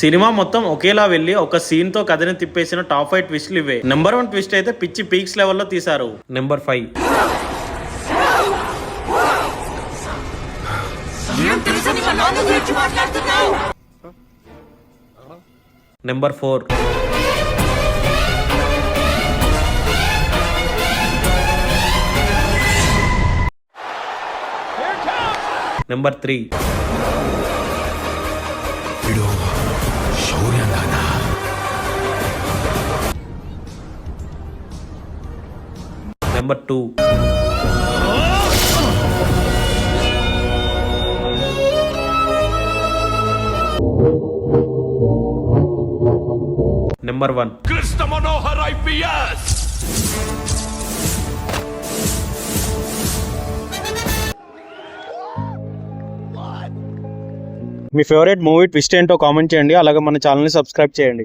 Cinema మొత్తం ఒకేలా వెళ్ళి ఒక సీన్ తో కథని తిప్పేసిన టాప్ 5 ట్విస్ట్లు ఇవే. నెంబర్ 1 ట్విస్ట్ అయితే పిచ్చి పీక్స్ లెవెల్లో తీశారు. Number 5. Number 4. Number 3. Number 2. Number 1. Krishna Manohar IPS. మీ ఫేవరెట్ మూవీ ట్విస్ట్ ఏంటో కామెంట్ చేయండి. అలాగే మన ఛానల్ని సబ్స్క్రైబ్ చేయండి.